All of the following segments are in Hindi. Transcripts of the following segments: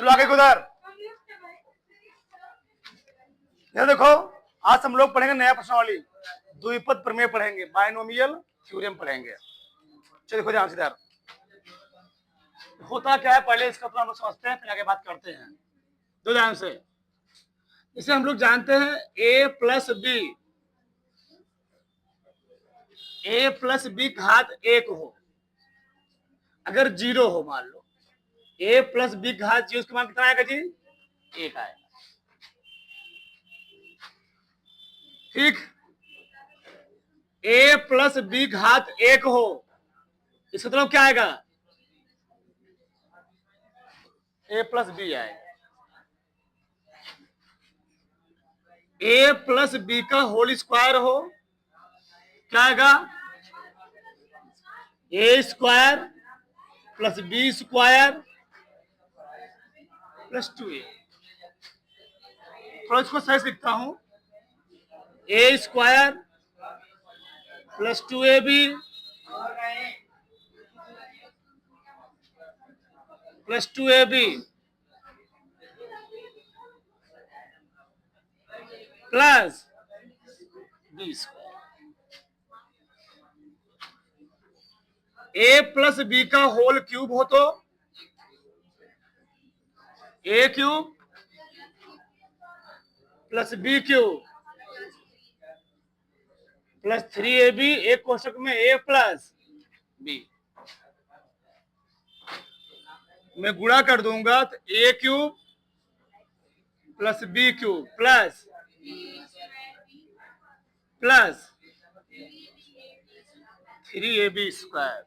चलो आगे उधर। ये देखो, आज हम लोग पढ़ेंगे नया प्रश्नावली, द्विपद प्रमेय पढ़ेंगे, बायनोमियल थ्योरम पढ़ेंगे। चलो देखो ध्यान से इधर होता क्या है, पहले इसका तो हम लोग समझते हैं, फिर आगे बात करते हैं। दो ध्यान से, इसे हम लोग जानते हैं a प्लस बी घात 1 हो, अगर 0 हो, मान लो a प्लस बी घात 0, उसका मान कितना आएगा जी? 1 आएगा। ठीक, a प्लस बी घात 1 हो, इसका मतलब क्या आएगा? a प्लस बी आएगा। a प्लस बी का होल स्क्वायर हो, क्या आएगा? a square plus B square plus 2a। थोड़ा इसको सही से लिखता हूं, a square plus 2ab plus 2ab plus B square. a plus B का होल क्यूब हो तो a cube plus B cube plus 3ab, एक कोष्टक में a प्लस बी, मैं गुणा कर दूंगा तो a cube plus B cube plus 3ab square.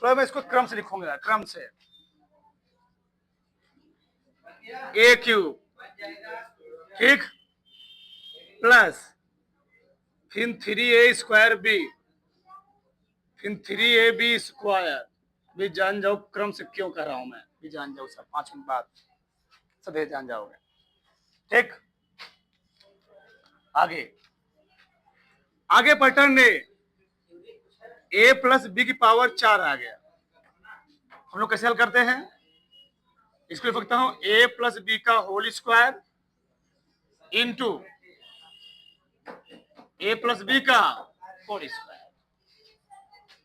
थोड़ा मैं इसको क्रम से लिखूंगा, क्रम से, a क्यूब, ठीक, प्लस फिर 3a स्क्वायर बी, फिर 3ab स्क्वायर। भी जान जाओ क्रम से क्यों कह रहा हूं मैं, भी जान जाओ सब, 5 मिनट बाद सब जान जाओगे। ठीक, आगे आगे पैटर्न ने a प्लस बी की पावर 4 आ गया। हम लोग कैसे हल करते हैं? इसको लिख सकता हूं a प्लस बी का whole square into a plus B का होल स्क्वायर।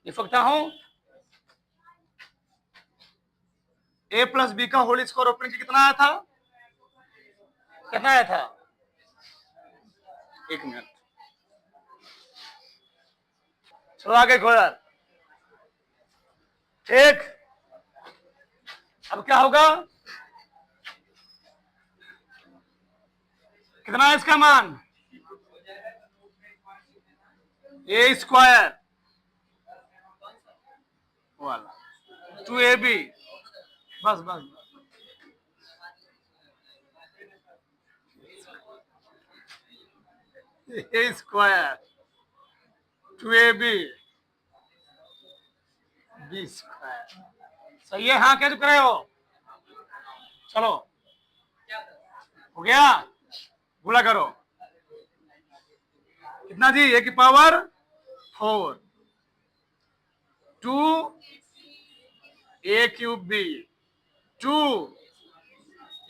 लिख सकता हूं a प्लस बी का होल स्क्वायर ओपन कितना आया था? कितना आया था? 1 मिनट, चलो आगे खोला। ठीक, अब क्या होगा? कितना है इसका मान? a स्क्वायर वाला 2ab, बस बस a square 2ab b square. सही है? हाँ, क्या चुप रहे हो? चलो हो गया, गुणा करो। कितना जी? a की power 4, 2 a cube b, 2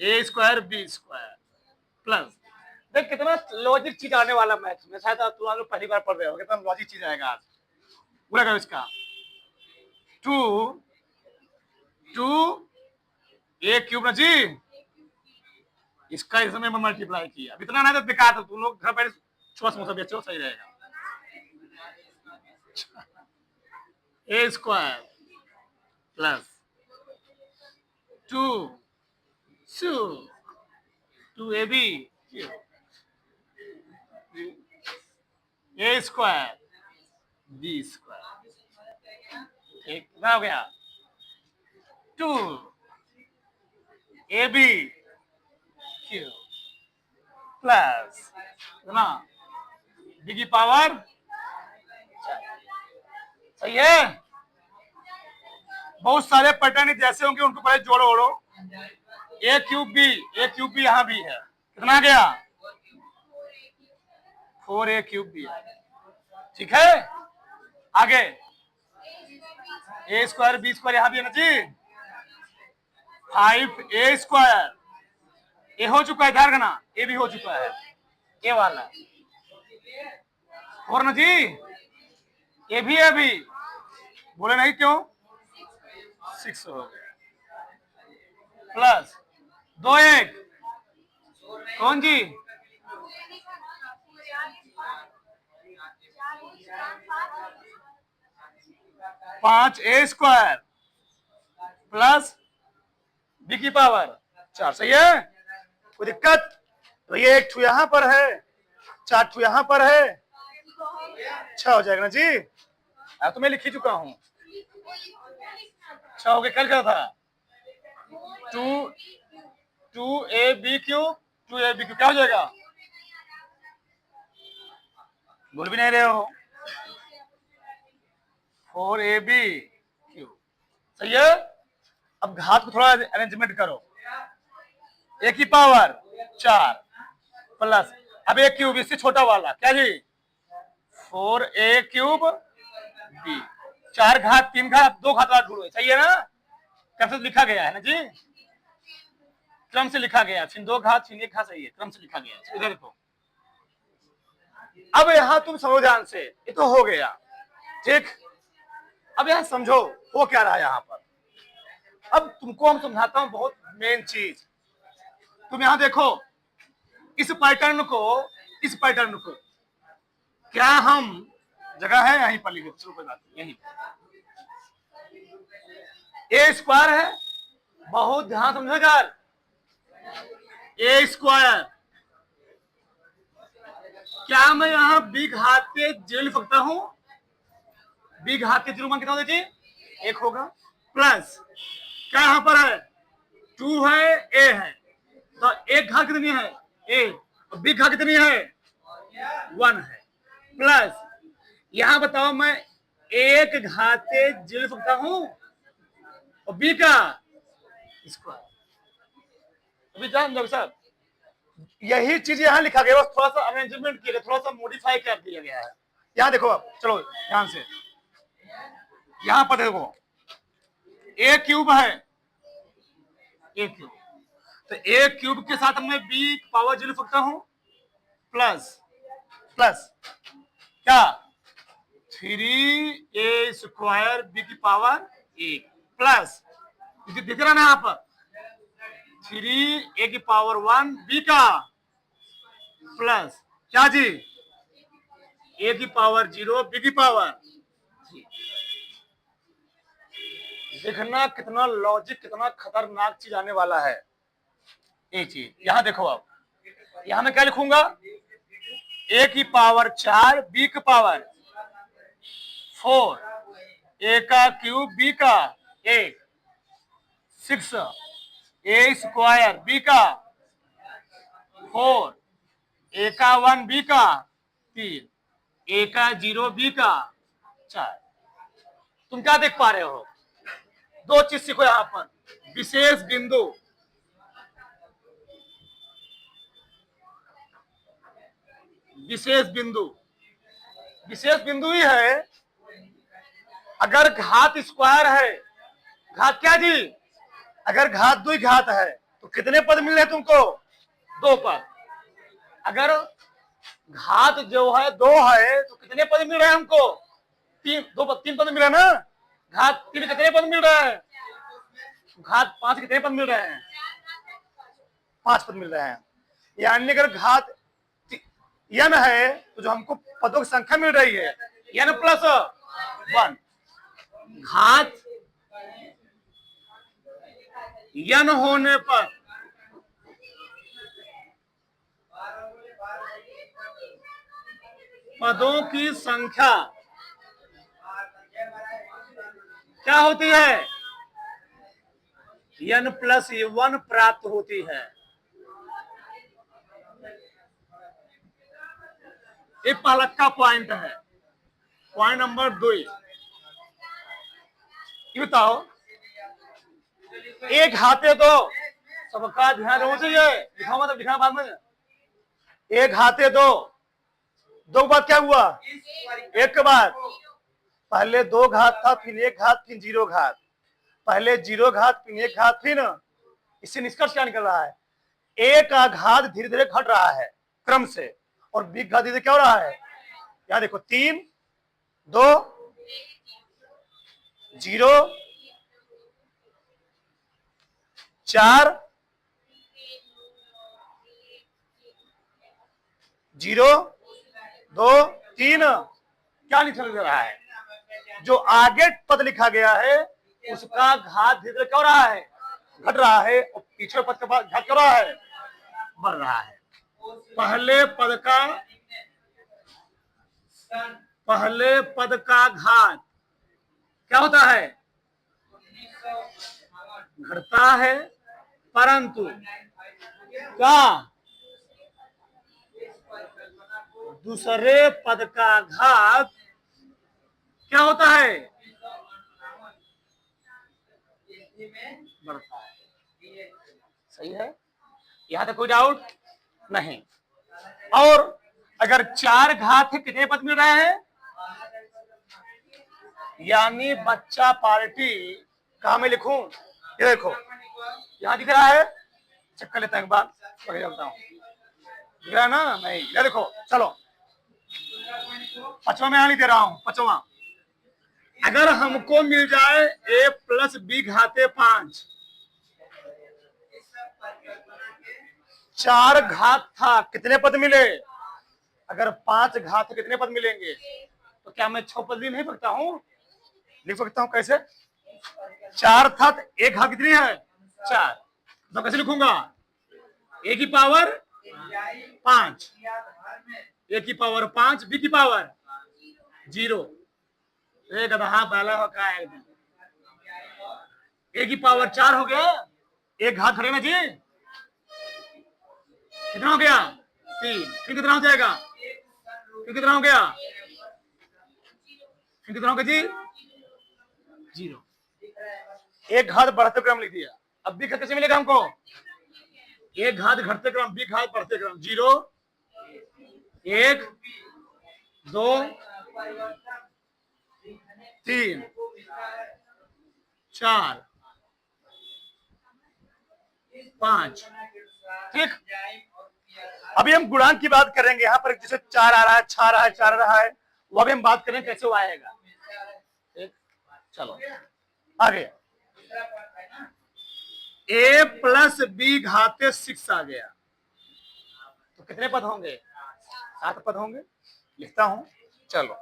a square b square plus, देख कितना लॉजिक चीज आने वाला मैथ में, शायद तुम लोग पहली बार पढ़ रहे हो, कितना लॉजिक चीज आएगा आज। पूरा करो इसका, 2 a क्यूब ना जी, इसका इसमें मल्टीप्लाई किया। अब इतना ना तो बेकार था, तुम लोग घर पर छोटा समोसा बेचो, सही रहेगा। a square plus 2ab a square b square. ठीक, कितना हो गया? 2ab क्यूब प्लस कितना b की पावर 4। सही है? बहुत सारे पैटर्न जैसे होंगे, उनको पहले जोड़ो ओढ़ो। a क्यूब b यहां भी है, कितना गया? 4a क्यूब b है। ठीक है, आगे a स्क्वायर b स्क्वायर यहां भी है ना जी, 5a²। ए हो चुका है, ध्यान रखना, ए भी हो चुका है, ए वाला 4 ना जी, ए भी है अभी, बोले नहीं क्यों, 6 हो गया, प्लस 2 1 कौन जी, 5a² प्लस बी की पावर 4। सही है, कोई दिक्कत? तो ये 1 ठू यहां पर है, 4 ठू यहां पर है, 6 हो जाएगा ना जी। तो मैं लिख ही चुका हूं, 6 हो गया, कल क्या था, 2ab³ 2ab³ क्या हो जाएगा, बोल भी नहीं रहे हो, 4ab³। सही है, अब घात को थोड़ा अरेंजमेंट करो, ए की पावर 4 प्लस, अब a³ इससे छोटा वाला क्या जी, 4a³ b, 4 घात 3 घात 2 घात वाला ढूंढो। सही है ना, क्रम से लिखा गया है ना जी, क्रम से लिखा गया, फिर 2 घात फिर 1 घात। सही है, क्रम से लिखा गया। इधर देखो, अब यहां तुम समझो ध्यान से, ये तो हो गया ठीक। अब यहां समझो हो क्या रहा है यहां पर, अब तुमको हम समझाता हूं बहुत मेन चीज। तुम यहां देखो, इस पैटर्न को क्या हम, जगह है यहीं पर लिखो, शुरू कर यहीं a² है, बहुत ध्यान समझो यार, a², क्या मैं यहां b घात के 0 लिख सकता हूं, b घात के 0 मान कितना होगा जी, 1 होगा, प्लस क्या यहां पर है, 2 है, a है, तो 1 घात कितनी है, a, और b घात कितनी है, 1 है, प्लस यहां बताओ मैं 1 घात के 0 लिख सकता हूं और b का स्क्वायर। अभी जान दो साहब, यही चीज यहां लिखा गया, थोड़ा सा अरेंजमेंट किया गया, थोड़ा सा मॉडिफाई कर दिया गया है। यहां देखो, अब चलो ध्यान से, यहां पर देखो a³ है, a³, तो a³ के साथ मैं b पावर 0 लिख सकता हूं, प्लस क्या 3a² b की पावर 1 प्लस, दिख रहा ना यहां पर 3a की पावर 1 b का, प्लस क्या जी, a की पावर 0 b की पावर 3। देखना कितना लॉजिक, कितना खतरनाक चीज आने वाला है ये चीज। यहां देखो, अब यहां मैं क्या लिखूंगा, a की पावर 4 b की पावर 4, a का क्यूब b का 1, 6 a² b का 4, a का 1 b का 3, a का 0 b का 4। तुम क्या देख पा रहे हो, दो चीज सीखो यहां पर, विशेष बिंदु, विशेष बिंदु ही है, अगर घात स्क्वायर है, घात क्या जी, अगर घात द्विघात है तो कितने पद मिल रहे हैं तुमको, 2 पद। अगर घात जो है 2 है तो कितने पद मिल रहे हैं हमको, 3 पद मिल रहे हैं ना, घात 3 कितने पद मिल रहे हैं, घात 5 कितने पद मिल रहे हैं, 5 पद मिल रहे हैं। यानी अगर घात n है तो जो हमको पदों की संख्या मिल रही है n प्लस 1, घात n होने पर पदों की संख्या क्या होती है, n प्लस 1 प्राप्त होती है। ये पहला का पॉइंट है। पॉइंट नंबर 2, ये बताओ, एक घाते तो सबका ध्यान होना चाहिए, लिखा मतलब लिखना बाद में, एक घाते दो बात क्या हुआ, एक के बाद पहले 2 घात था, फिर 1 घात, फिर 0 घात, पहले 0 घात, फिर 1 घात, फिर इससे निष्कर्ष क्या निकल रहा है? ए का घात धीरे धीरे घट रहा है क्रम से, और बी का घात धीरे क्या हो रहा है? यहां देखो 3 2 0 4 0 2 3 क्या निकल रहा है? जो आगे पद लिखा गया है उसका घात धीरे धीरे क्या हो रहा है? घट रहा है, और पीछे पद का घात क्या हो रहा है? बढ़ रहा है। पहले पद का घात क्या होता है? घटता है, परंतु क्या दूसरे पद का घात क्या होता है? बढ़ता है। सही है, यहां तक कोई डाउट नहीं। और अगर 4 घात है, कितने पद मिल रहे हैं? यानी बच्चा पार्टी कहां में लिखूं? ये देखो यहां दिख रहा है, चेक कर लेता है एक बार, चलता हूं, दिख रहा है ना? नहीं, ये देखो, चलो 5वां में यहां नहीं दे रहा हूं, 5वां। अगर हमको मिल जाए a प्लस बी घाते 5, 4 घात था, कितने पद मिले? अगर 5 घात कितने पद मिलेंगे? तो क्या मैं 6 पद भी नहीं सकता हूं? लिख सकता हूं। कैसे? 4 था तो एक घात कितनी है? 4। तो कैसे लिखूंगा? a की पावर 5, a की पावर 5, b की पावर 0। एक गधा पहला होगा एकदम। a की पावर 4 हो गया, एक घात खड़े में जी, कितना हो गया? 3। फिर कितना हो जाएगा? फिर कितना हो गया? फिर कितना हो गया जी? 0। एक घात बढ़ते क्रम लिख दिया। अब बी कैसे मिलेगा हमको? एक घात घटते क्रम, बी घात बढ़ते क्रम। 0 1 2 3 4 5। ठीक, अभी हम गुणांक की बात करेंगे। यहाँ पर जैसे 4 आ रहा है, 6 आ रहा है, 4 आ रहा है, वो अभी हम बात करें कैसे वो आएगा। ठीक, चलो आगे। a प्लस बी घाते 6 आ गया, तो कितने पद होंगे? 7 पद होंगे। लिखता हूं, चलो।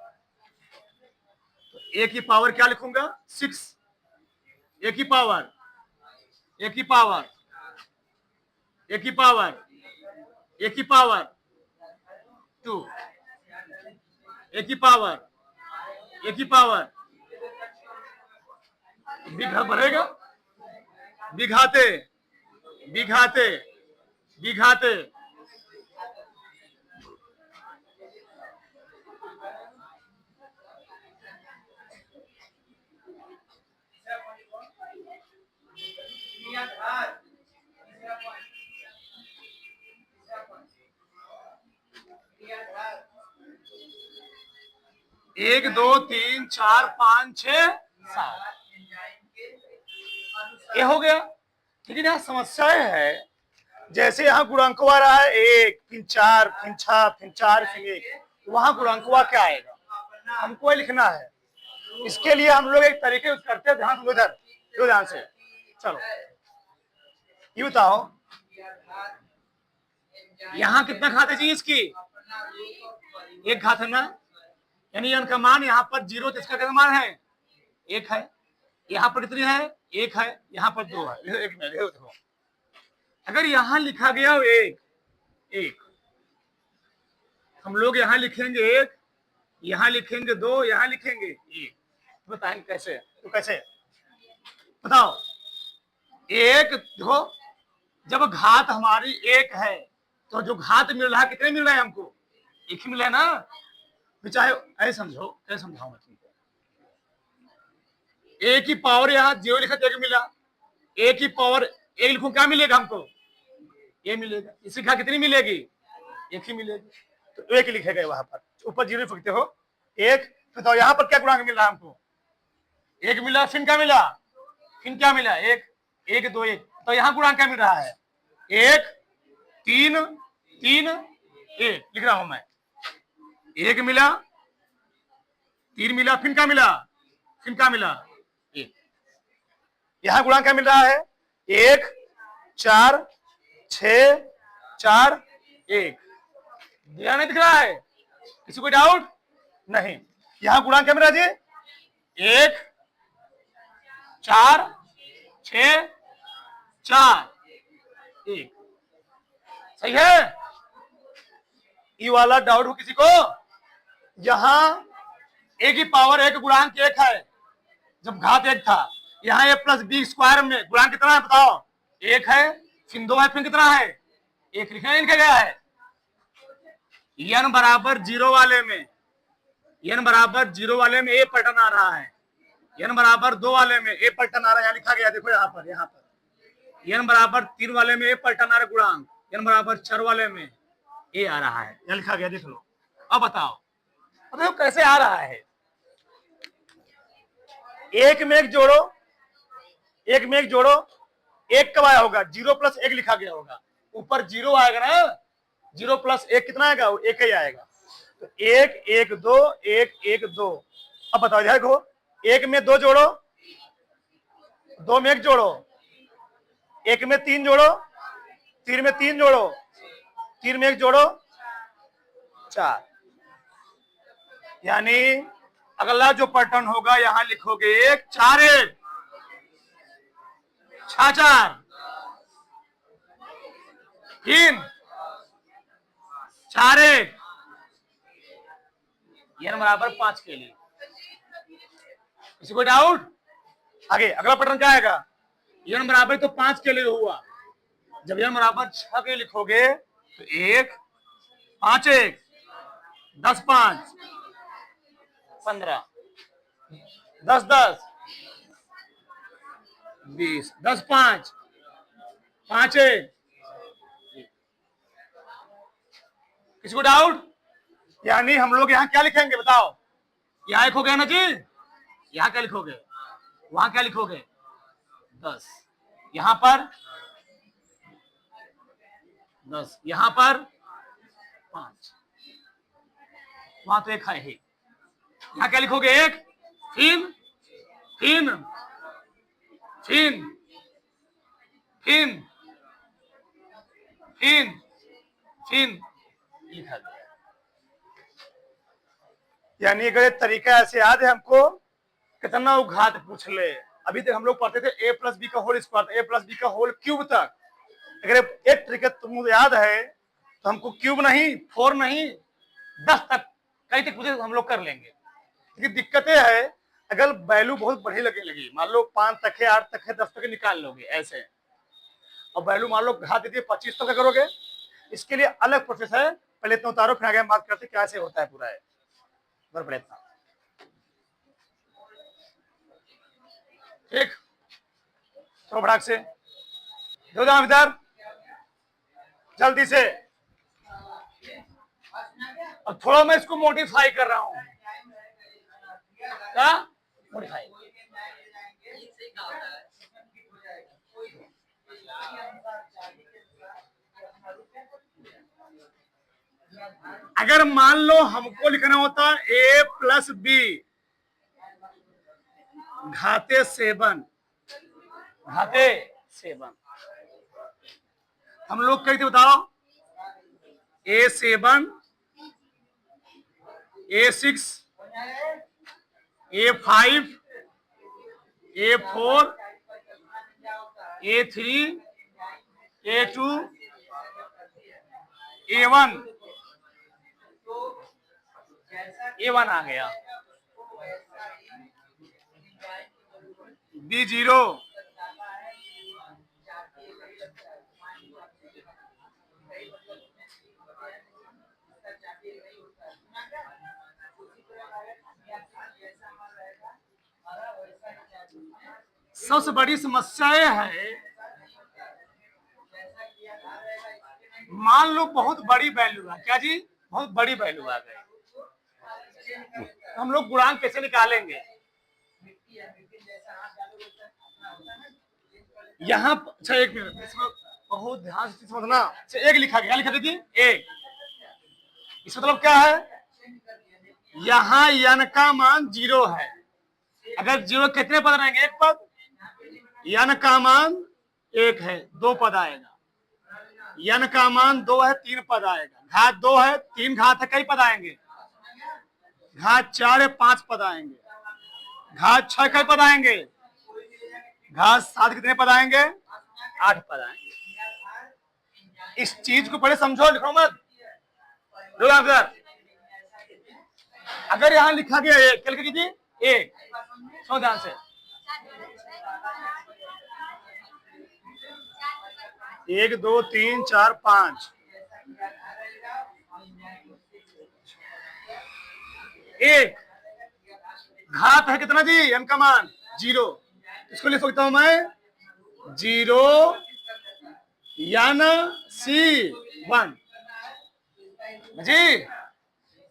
तो a की पावर क्या लिखूंगा? 6। a की पावर, a की पावर, a की पावर, a की पावर 2, a की पावर, a की पावर, बी घात बढ़ेगा, बी घाते, बी घाते, बी घाते, एक 2 3 4 5 6 7 ये हो गया। लेकिन यहाँ समस्या है, जैसे यहाँ गुणांकवा रहा है 1 फिर 4 फिर 6 फिर 4 फिर 1, वहां गुणांकवा क्या आएगा? हमको लिखना है। इसके लिए हम लोग एक तरीके करते हैं, ध्यान दो इधर, ध्यान से। चलो ये बताओ, यहाँ कितना घात है जी इसकी? एक घात है ना, यानी इनका मान यहाँ पर 0, इसका कितना मान है? 1 है। यहाँ पर कितनी है? 1 है, यहाँ पर 2 है। एक मिनट देखो, अगर यहाँ लिखा गया 1, हम लोग यहाँ लिखेंगे 1, यहाँ लिखेंगे 2, यहाँ लिखेंगे 1, बताएं कैसे? तो कैसे बताओ? 1 देखो, जब घात हमारी 1 है तो जो घात मिल रहा है कितने मिल रहे हैं हमको? 1 ही मिला है ना। चाहे ऐसे समझो, कैसे समझाऊं मैं तुमको? a की पावर यहाँ 0 लिखा, 1 मिला। a की पावर 1 लिखूं, क्या मिलेगा हमको? ये मिलेगा। इसी घात कितनी मिलेगी? 1 ही मिलेगी। तो 1 लिखे गए वहां पर, ऊपर 0 लिख सकते हो 1। तो यहाँ पर क्या गुणांक मिल रहा है हमको? 1 मिला, फिर क्या मिला? फिर क्या मिला? 1 1 2 1। तो यहां गुणांक क्या मिल रहा है? 1 3 3 1 लिख रहा हूं मैं। 1 मिला, 3 मिला, फिर क्या मिला? फिर क्या मिला? 1। यहां गुणांक क्या मिल रहा है? 1 4 6 4 1। ध्यान नहीं दिख रहा है? किसी को डाउट नहीं? यहां गुणांक क्या मिल रहा है जी? 1 4 6 4 1। सही है? ये वाला डाउट हो किसी को? यहां ए की पावर 1 गुणांक 1 है जब घात 1 था। यहां ए प्लस बी स्क्वायर में गुणांक कितना है बताओ? 1 है, फिर 2 है, फिर कितना है? 1 लिखा गया है। n बराबर 0 वाले में, n बराबर 0 वाले में ए पैटर्न आ रहा है, n बराबर 2 वाले में ए पैटर्न आ रहा है। यहाँ लिखा गया, देखो यहाँ पर n बराबर 3 वाले में ए पैटर्न आ रहा है गुणांक, n बराबर 4 वाले में ए आ रहा है, यहाँ लिखा गया, देख लो। अब बताओ, अब देखो कैसे आ रहा है। एक में एक जोड़ो, एक में एक जोड़ो, एक कब आया होगा? 0 प्लस 1 लिखा गया होगा, ऊपर 0 आएगा ना, 0 प्लस 1 कितना आएगा? 1 ही आएगा। तो 1 1 2 1 1 2। अब बताओ, देखो, 1 में 2 जोड़ो, 2 में 1 जोड़ो, 1 में 3 जोड़ो, 3 में 3 जोड़ो, 3 में 1 जोड़ो, 4। यानी अगला जो पैटर्न होगा यहां लिखोगे 1 4 1 6 4, फिर 4 1, n बराबर 5 के लिए। किसी को डाउट? आगे अगला पैटर्न क्या आएगा? n बराबर तो 5 के लिए हुआ, जब n बराबर 6 के लिखोगे तो 1 5 1 10 5 15 10 10 20 10 5 5 1। किसी को डाउट? यानी हम लोग यहाँ क्या लिखेंगे बताओ? यहाँ एक हो गया ना जी, यहाँ क्या लिखोगे? वहां क्या लिखोगे? 10, यहां पर 10, यहां पर 5, वहां तो 1 है ही। यहाँ क्या लिखोगे? 1, फिर फिर फिर फिर फिर फिर लिखा गया। यानी अगर तरीका ऐसे याद है हमको, कितना घात पूछ ले। अभी तक हम लोग पढ़ते थे a प्लस बी का whole square, a plus B का होल क्यूब तक। अगर एक तरीका तुमको याद है तो हमको क्यूब नहीं, 4 नहीं, 10 तक कई तक पूछे हम लोग कर लेंगे। लेकिन दिक्कतें है, अगर वैल्यू बहुत बड़ी लगी, मान लो 5 तक है, 8 तक है, 10 तक निकाल लोगे ऐसे, और वैल्यू मान लो घात देती है 25 तक करोगे, इसके लिए अलग प्रोसेस है। पहले इतना उतारो, फिर आगे हम बात करते कैसे होता है पूरा है। ठीक, तो भड़ाक से दो दाम इधर जल्दी से। अब थोड़ा मैं इसको मॉडिफाई कर रहा हूं। क्या मॉडिफाई? अगर मान लो हमको लिखना होता a प्लस बी घाते 7, घाते 7, हम लोग कहते बताओ A7 A6 A5 A4 A3 A2 A1 A1 आ गया, B0 सबसे बड़ी समस्या यह है, मान लो बहुत बड़ी वैल्यू है, क्या जी? बहुत बड़ी वैल्यू आ गई, हम लोग गुणांक कैसे निकालेंगे? यहाँ अच्छा एक मिनट, इसको बहुत ध्यान से समझना। अच्छा एक लिखा गया, लिखा देखिए एक, इसका मतलब क्या है, यहाँ n का मान 0 है। अगर 0 कितने पद रहेंगे, एक पद, n का मान 1 है, 2 पद आएगा। n का मान 2 है, 3 पद आएगा। घात 2 है, 3 घात है, कई पद आएंगे, घात 4 है, 5 पद आएंगे। घात 6 कई पद आएंगे, घात 7 कितने पद आएंगे, 8 पद आएंगे। इस चीज को पहले समझो, लिखो मत। अगर यहां लिखा गया एक, क्या लिखा कीजिए एक, सुनो ध्यान से, 1 2 3 4 5, एक घात है कितना जी, n का मान 0, इसको लिख सकता हूं मैं 0 n c1 जी।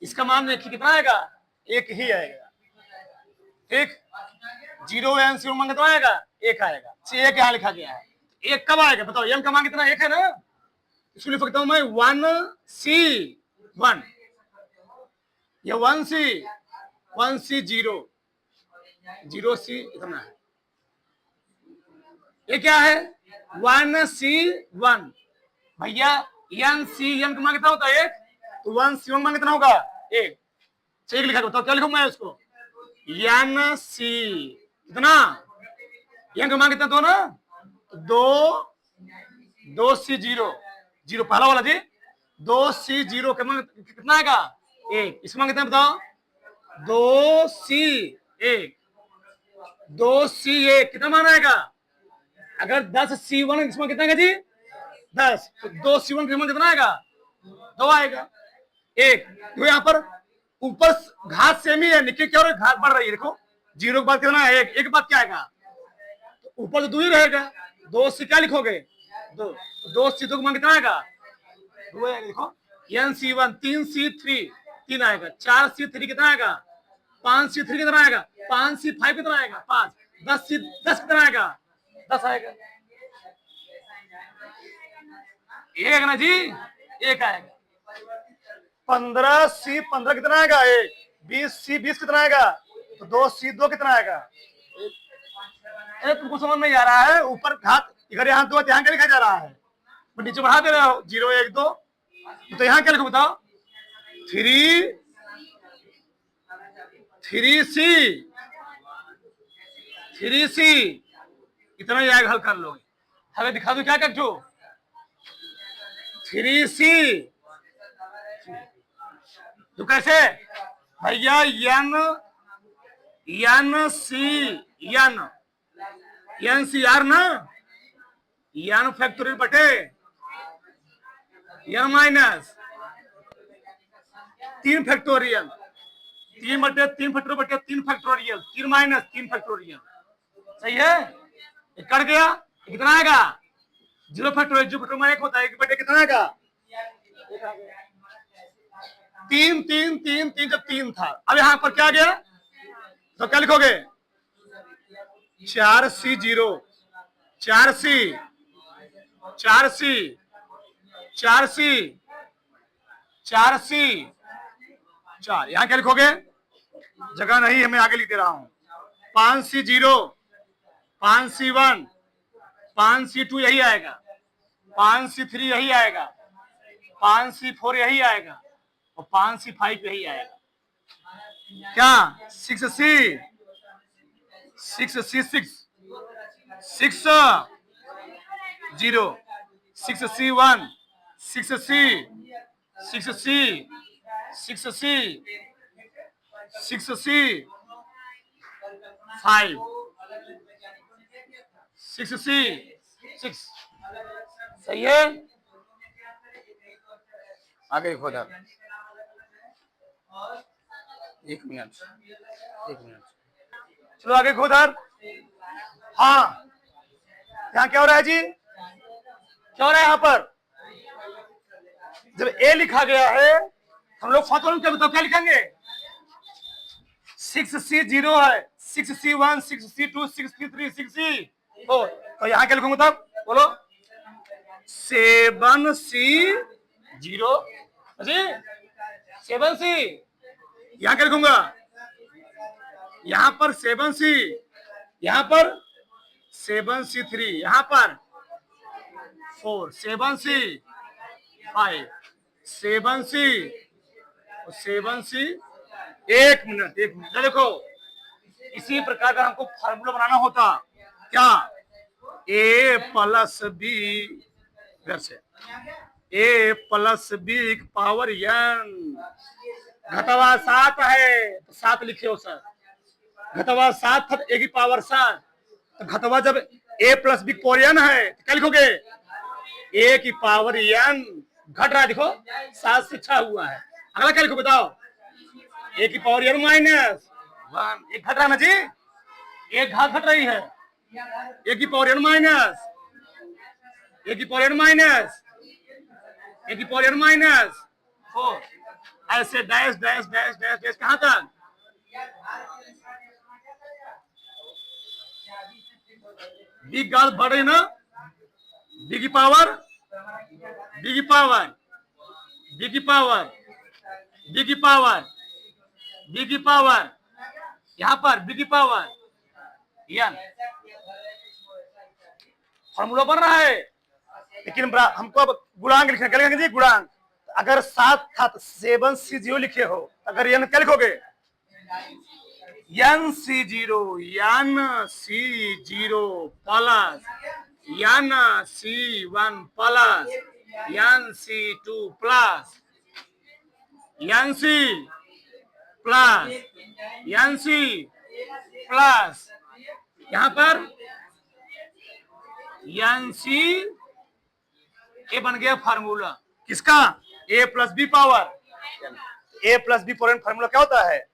इसका मान देखिए कितना आएगा, एक ही आएगा, ठीक। 0 n c1 मान कितना आएगा, एक आएगा। एक यहाँ लिखा गया है, एक कब आएगा बताओ, n का मान कितना, एक है ना, इसको लिख सकता हूं मैं 1c1, ये 1c 0 इतना है, ये क्या है 1c1 भैया। n का मान कितना होता है, एक, तो 1c1 मान कितना होगा, एक। एक लिखा बताओ क्या लिखूं मैं उसको, nc कितना, n का मान कितना, दो ना, दो c 0 पहला वाला जी, 2c0 का मान कितना आएगा, एक। इसका मान कितना बताओ, 2c1 कितना मान आएगा, अगर 10c1 इसमें कितना आएगा जी, 10, तो 2c1 का मान कितना आएगा, 2 आएगा, एक। तो यहाँ पर ऊपर घात सेम ही है, नीचे क्या हो रहा है, घात बढ़ रही है, देखो 0 के बाद कितना है, एक के बाद क्या आएगा, तो ऊपर तो 2 ही रहेगा, 2c क्या लिखोगे, 2c2 का मान कितना आएगा, 2 आएगा। देखो nc1 3c3 3 आएगा, 4c3 कितना आएगा, 5c3 कितना आएगा, 5c5 कितना आएगा, 5, 10 कितना आएगा, 10 आएगा, एक आएगा ना जी, एक आएगा। 15c15 कितना आएगा, एक। 20c20 कितना आएगा, तो 2c2 कितना आएगा, एक। तुमको समझ में आ रहा है, ऊपर घात, इधर यहाँ 2 यहाँ क्या लिखा जा रहा है, तो नीचे बढ़ा दे रहे हो 0 1 2, तो यहाँ क्या लिखो बताओ, 3c इतना ही आएगा, हल कर लोगे। हमें दिखा दो क्या कर, 3c तो कैसे भैया, NCR ना, n फैक्टोरियल बटे n माइनस 3 फैक्टोरियल, 3 बटे 3 फैक्टोरियल बटे 3 फैक्टोरियल, 3 माइनस 3 फैक्टोरियल, सही है। कर गया, कितना आएगा, 0 फैक्टोरियल, जो फैक्टोरियल में 1 होता है, 1 बटे कितना आएगा, 3 3 3 3 जब 3 था, अब यहाँ पर क्या आ गया, तो क्या लिखोगे, 4c0 4 यहाँ क्या लिखोगे, जगह नहीं है, मैं आगे लिख दे रहा हूं, 5c0 5c1 5c2 यही आएगा, 5c3 यही आएगा, 5c4 यही आएगा, और 5c5 यही आएगा। क्या 6c 6 0 6c1 6c 5 6c6 सही है। आगे देखो इधर, एक मिनट चलो आगे देखो उधर। हाँ यहाँ क्या हो रहा है जी, क्या हो रहा है यहाँ पर, जब ए लिखा गया है, हम लोग फॉर्मूला क्या बताओ क्या लिखेंगे, 6c0 है, 6c1 6c2 6c3 6c4, तो यहाँ क्या लिखूंगा तब बोलो 7C0 जी 7C यहाँ क्या लिखूंगा यहाँ पर 7C यहाँ पर 7C3 यहाँ पर 4 7C5 7C एक मिनट देखो इसी प्रकार का हमको फार्मूला बनाना होता क्या a प्लस बी इधर से a plus B power n घटवा 7 है तो 7 लिखे हो सर घटवा 7 था a की पावर 7 तो घटवा जब a plus B power n है तो क्या लिखोगे a की पावर n घट रहा है देखो 7 से 6 हुआ है अगला क्या लिखो बताओ a की पावर n माइनस 1 एक घट रहा ना जी एक घात घट रही है a की पावर n माइनस a की पावर n माइनस a की पावर n माइनस 4 ऐसे dash dash dash dash dash कहां तक बी गाल बढ़ रही ना बी की पावर बी की पावर बी की पावर बी की पावर बी की पावर यहां पर बी की पावर यन फॉर्मूला बन रहा है लेकिन हमको अब गुणांक लिखना क्या लिखेंगे जी गुणांक अगर 7 था तो 7C0 लिखे हो अगर यन क्या लिखोगे NC0 plus NC1 plus NC2 plus NC plus NC plus यहां पर NC ये बन गया फार्मूला किसका a plus B power a plus B power formula क्या होता है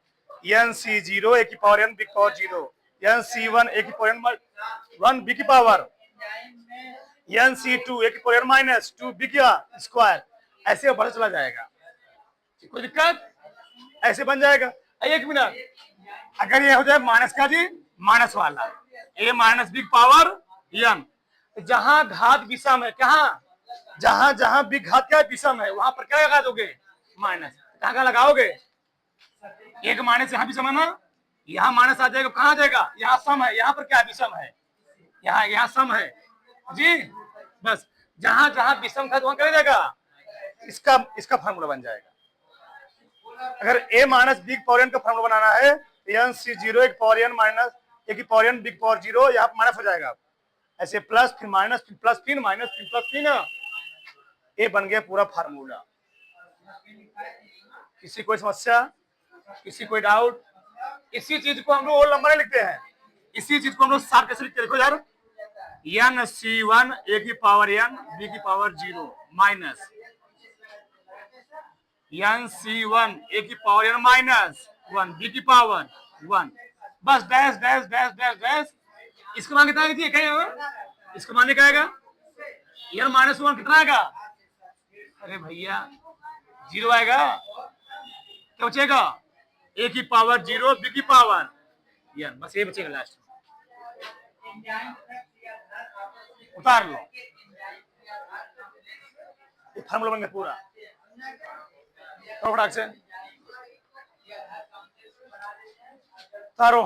NC0 a की पावर n बी की पावर 0 NC1 a की पावर n 1 b की पावर NC2 a की पावर n माइनस 2 b का स्क्वायर ऐसे बढ़ चला जाएगा कोई दिक्कत ऐसे बन जाएगा एक मिनट अगर ये हो जाए माइनस का जी माइनस वाला a minus B power n जहां घात विषम है कहां जहां जहां भी घात क्या विषम है वहां पर क्या लगा दोगे माइनस कहां लगाओगे एक माइनस यहाँ विषम है ना यहाँ माइनस आ जाएगा कहां जाएगा यहाँ सम है यहाँ पर क्या विषम है यहाँ सम है जी बस जहां जहां विषम था वहां क्या जाएगा इसका फार्मूला बन जाएगा अगर a minus B power n का फार्मूला बनाना है NC0 एक पावर n माइनस a की पावर n बी पावर 0 यहाँ माइनस हो जाएगा ऐसे प्लस फिर माइनस फिर प्लस फिर माइनस फिर प्लस फिर ये बन गया पूरा फार्मूला किसी कोई समस्या किसी कोई डाउट इसी चीज को हम लोग और लंबा लिखते हैं इसी चीज को हम लोग साफ कैसे लिखते हैं देखो यार NC1 a की पावर n b की पावर 0 माइनस NC1 a की पावर n माइनस 1 b की पावर 1 बस dash dash dash dash dash इसको मान कितना आएगा क्या होगा इसको मान क्या आएगा यार माइनस 1 कितना आएगा अरे भैया 0 आएगा क्या बचेगा a की पावर 0 b की पावर यार बस ये बचेगा लास्ट उतार लो ये फार्मूला बन गया पूरा तो फटाक से उतारो